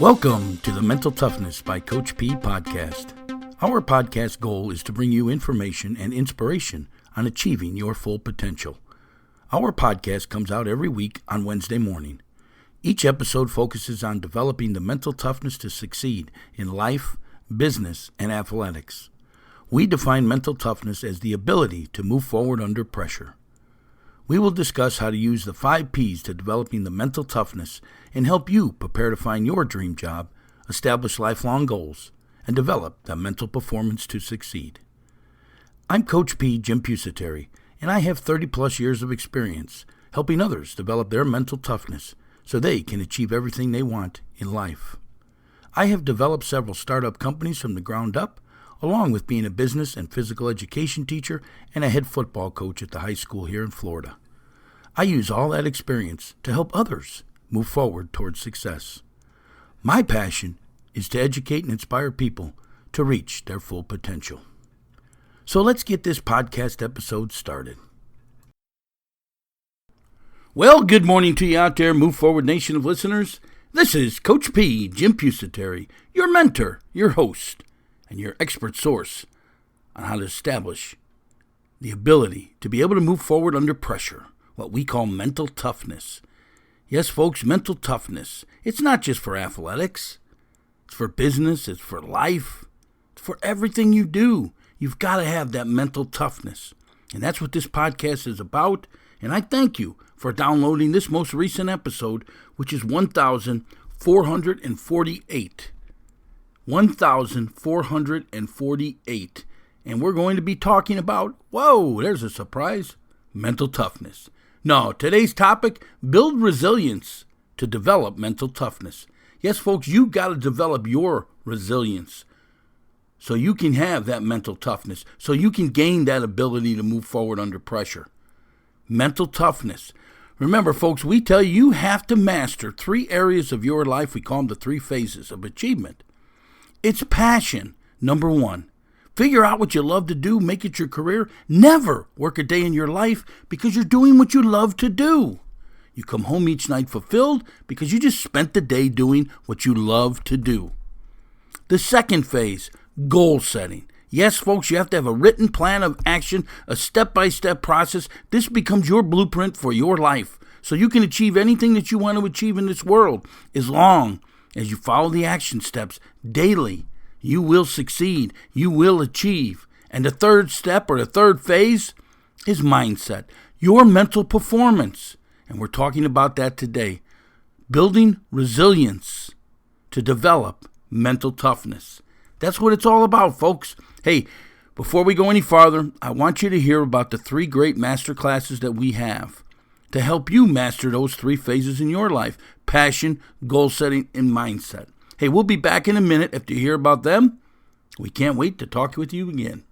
Welcome to the Mental Toughness by Coach P podcast. Our podcast goal is to bring you information and inspiration on achieving your full potential. Our podcast comes out every week on Wednesday morning. Each episode focuses on developing the mental toughness to succeed in life, business, and athletics. We define mental toughness as the ability to move forward under pressure. We will discuss how to use the 5 P's to developing the mental toughness and help you prepare to find your dream job, establish lifelong goals, and develop the mental performance to succeed. I'm Coach P, Jim Pusateri, and I have 30-plus years of experience helping others develop their mental toughness so they can achieve everything they want in life. I have developed several startup companies from the ground up, along with being a business and physical education teacher and a head football coach at the high school here in Florida. I use all that experience to help others move forward towards success. My passion is to educate and inspire people to reach their full potential. So let's get this podcast episode started. Well, good morning to you out there, Move Forward Nation of listeners. This is Coach P, Jim Pusateri, your mentor, your host, and your expert source on how to establish the ability to be able to move forward under pressure, what we call mental toughness. Yes, folks, mental toughness. It's not just for athletics. It's for business. It's for life. It's for everything you do. You've got to have that mental toughness. And that's what this podcast is about. And I thank you for downloading this most recent episode, which is 1,448. 1,448. And we're going to be talking about, whoa, there's a surprise, mental toughness. No, today's topic, build resilience to develop mental toughness. Yes, folks, you got to develop your resilience so you can have that mental toughness, so you can gain that ability to move forward under pressure. Mental toughness. Remember, folks, we tell you you have to master 3 areas of your life. We call them the 3 phases of achievement. It's passion, number 1. Figure out what you love to do, make it your career. Never work a day in your life because you're doing what you love to do. You come home each night fulfilled because you just spent the day doing what you love to do. The second phase, goal setting. Yes, folks, you have to have a written plan of action, a step-by-step process. This becomes your blueprint for your life so you can achieve anything that you want to achieve in this world. As long as you follow the action steps daily, you will succeed. You will achieve. And the third step or the third phase is mindset, your mental performance. And we're talking about that today. Building resilience to develop mental toughness. That's what it's all about, folks. Hey, before we go any farther, I want you to hear about the 3 great master classes that we have to help you master those 3 phases in your life: passion, goal setting, and mindset. Hey, we'll be back in a minute after you hear about them. We can't wait to talk with you again.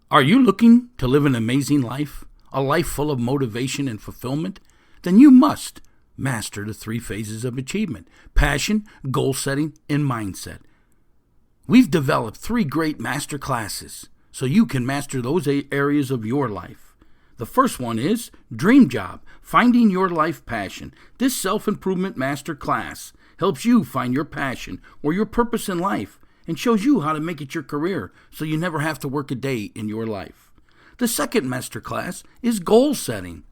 Are you looking to live an amazing life, a life full of motivation and fulfillment? Then you must master the 3 phases of achievement: passion, goal setting, and mindset. We've developed 3 great master classes so you can master those areas of your life. The first one is Dream Job, Finding Your Life Passion. This self-improvement master class helps you find your passion or your purpose in life and shows you how to make it your career so you never have to work a day in your life. The second master class is Goal Setting.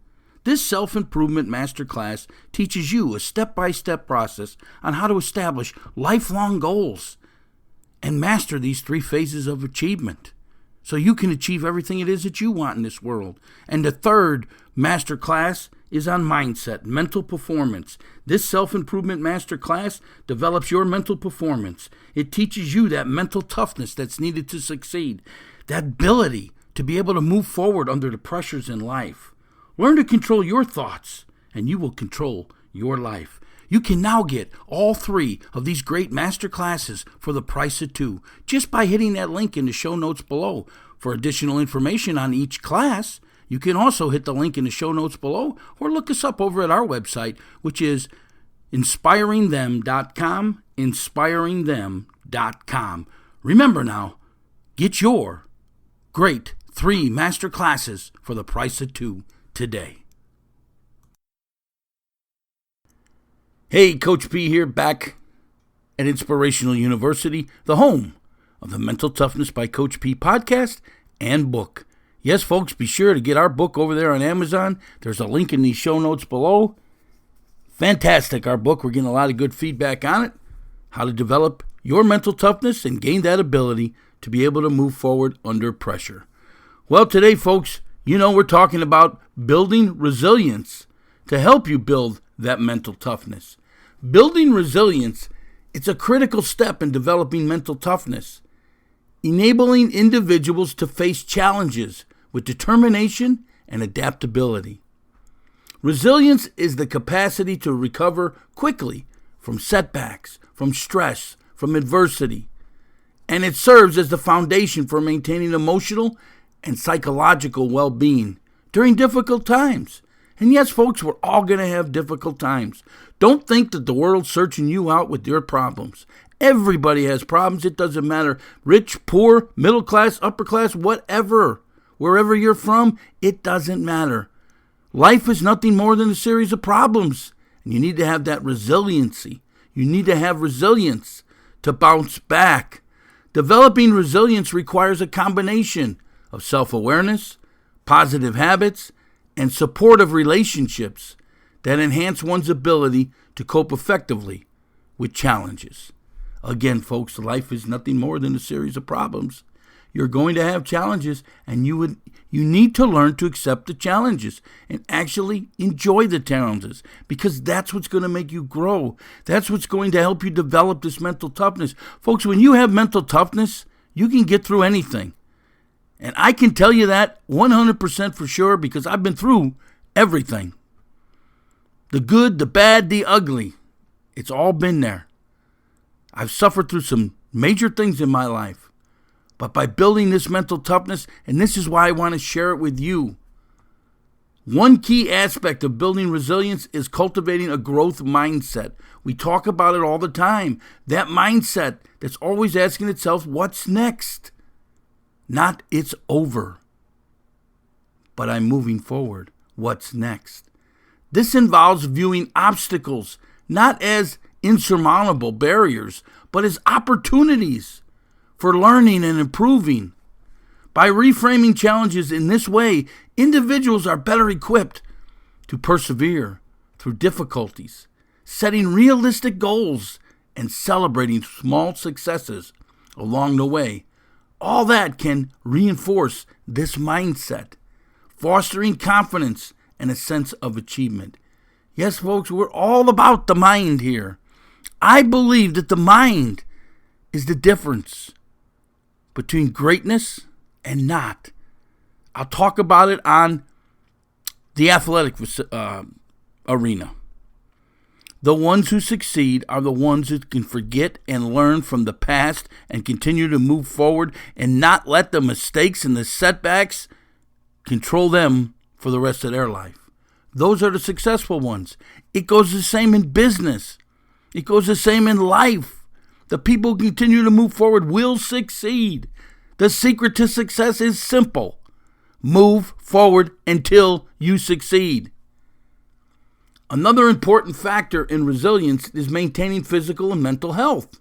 This self-improvement master class teaches you a step-by-step process on how to establish lifelong goals and master these 3 phases of achievement so you can achieve everything it is that you want in this world. And the third master class is on mindset, mental performance. This self-improvement master class develops your mental performance. It teaches you that mental toughness that's needed to succeed, that ability to be able to move forward under the pressures in life. Learn to control your thoughts, and you will control your life. You can now get all 3 of these great master classes for the price of 2 just by hitting that link in the show notes below. For additional information on each class, you can also hit the link in the show notes below or look us up over at our website, which is inspiringthem.com, inspiringthem.com. Remember now, get your great 3 master classes for the price of 2 today. Hey, Coach P here, back at Inspirational University, the home of the Mental Toughness by Coach P podcast and book. Yes, folks, be sure to get our book over there on Amazon. There's a link in the show notes below. Fantastic, our book. We're getting a lot of good feedback on it. How to develop your mental toughness and gain that ability to be able to move forward under pressure. Well, today, folks, we're talking about building resilience to help you build that mental toughness. Building resilience, it's a critical step in developing mental toughness, enabling individuals to face challenges with determination and adaptability. Resilience is the capacity to recover quickly from setbacks, from stress, from adversity, and it serves as the foundation for maintaining emotional and psychological well-being during difficult times. And yes, folks, we're all going to have difficult times. Don't think that the world's searching you out with your problems. Everybody has problems. It doesn't matter. Rich, poor, middle class, upper class, whatever. Wherever you're from, it doesn't matter. Life is nothing more than a series of problems. And you need to have that resiliency. You need to have resilience to bounce back. Developing resilience requires a combination of self-awareness, positive habits, and supportive relationships that enhance one's ability to cope effectively with challenges. Again, folks, life is nothing more than a series of problems. You're going to have challenges, and you need to learn to accept the challenges and actually enjoy the challenges, because that's what's going to make you grow. That's what's going to help you develop this mental toughness. Folks, when you have mental toughness, you can get through anything. And I can tell you that 100% for sure, because I've been through everything. The good, the bad, the ugly. It's all been there. I've suffered through some major things in my life. But by building this mental toughness, and this is why I want to share it with you, one key aspect of building resilience is cultivating a growth mindset. We talk about it all the time. That mindset that's always asking itself, what's next? Not it's over, but I'm moving forward. What's next? This involves viewing obstacles not as insurmountable barriers, but as opportunities for learning and improving. By reframing challenges in this way, individuals are better equipped to persevere through difficulties, setting realistic goals, and celebrating small successes along the way. All that can reinforce this mindset, fostering confidence and a sense of achievement. Yes, folks, we're all about the mind here. I believe that the mind is the difference between greatness and not. I'll talk about it on the athletic arena. The ones who succeed are the ones who can forget and learn from the past and continue to move forward and not let the mistakes and the setbacks control them for the rest of their life. Those are the successful ones. It goes the same in business. It goes the same in life. The people who continue to move forward will succeed. The secret to success is simple. Move forward until you succeed. Another important factor in resilience is maintaining physical and mental health.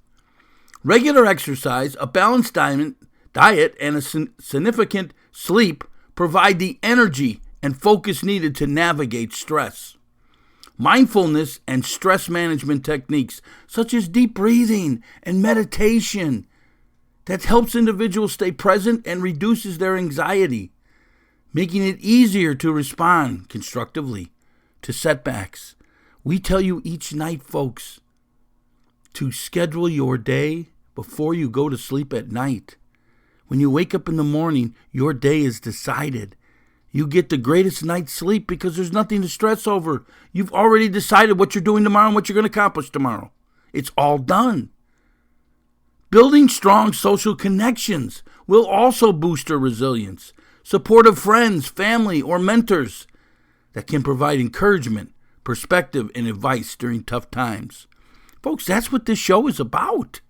Regular exercise, a balanced diet, and a significant sleep provide the energy and focus needed to navigate stress. Mindfulness and stress management techniques, such as deep breathing and meditation, that helps individuals stay present and reduces their anxiety, making it easier to respond constructively to setbacks. We tell you each night, folks, to schedule your day before you go to sleep at night. When you wake up in the morning, your day is decided. You get the greatest night's sleep because there's nothing to stress over. You've already decided what you're doing tomorrow and what you're going to accomplish tomorrow. It's all done. Building strong social connections will also boost your resilience. Supportive friends, family, or mentors that can provide encouragement, perspective, and advice during tough times. Folks, that's what this show is about.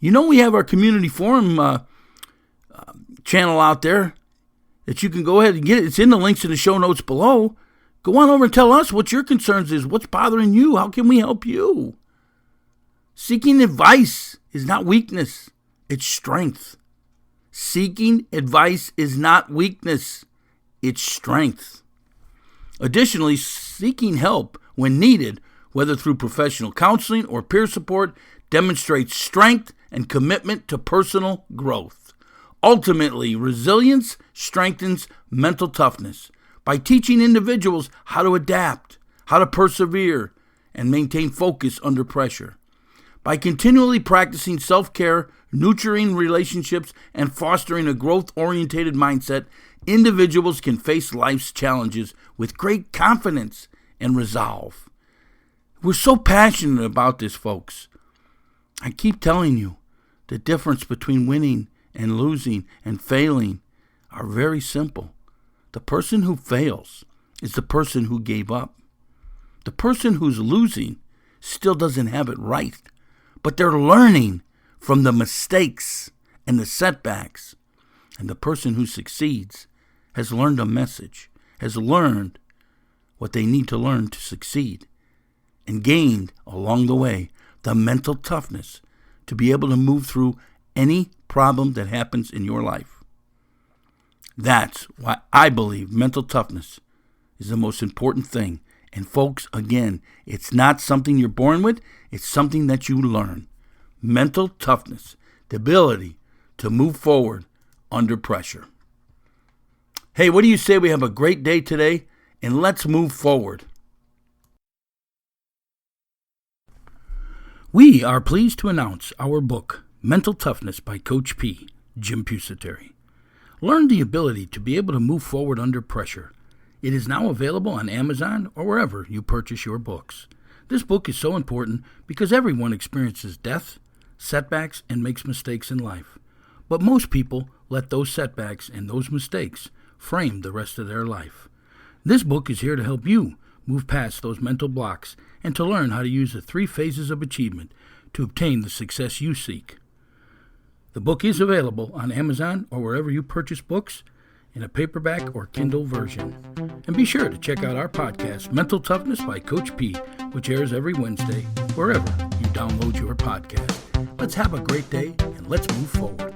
We have our community forum channel out there that you can go ahead and get. It's in the links in the show notes below. Go on over and tell us what your concerns is. What's bothering you? How can we help you? Seeking advice is not weakness. It's strength. Seeking advice is not weakness. It's strength. Additionally, seeking help when needed, whether through professional counseling or peer support, demonstrates strength and commitment to personal growth. Ultimately, resilience strengthens mental toughness by teaching individuals how to adapt, how to persevere, and maintain focus under pressure. By continually practicing self-care, nurturing relationships, and fostering a growth-oriented mindset, individuals can face life's challenges with great confidence and resolve. We're so passionate about this, folks. I keep telling you, the difference between winning and losing and failing are very simple. The person who fails is the person who gave up. The person who's losing still doesn't have it right, but they're learning from the mistakes and the setbacks. And the person who succeeds has learned a message, has learned what they need to learn to succeed, and gained along the way the mental toughness to be able to move through any problem that happens in your life. That's why I believe mental toughness is the most important thing. And folks, again, it's not something you're born with, it's something that you learn. Mental toughness, the ability to move forward under pressure. Hey, what do you say we have a great day today, and let's move forward. We are pleased to announce our book, Mental Toughness by Coach P, Jim Pusateri. Learn the ability to be able to move forward under pressure. It is now available on Amazon or wherever you purchase your books. This book is so important because everyone experiences death, setbacks, and makes mistakes in life. But most people let those setbacks and those mistakes frame the rest of their life. This book is here to help you move past those mental blocks and to learn how to use the 3 phases of achievement to obtain the success you seek. The book is available on Amazon or wherever you purchase books in a paperback or Kindle version. And be sure to check out our podcast, Mental Toughness by Coach P, which airs every Wednesday, wherever you download your podcast. Let's have a great day and let's move forward.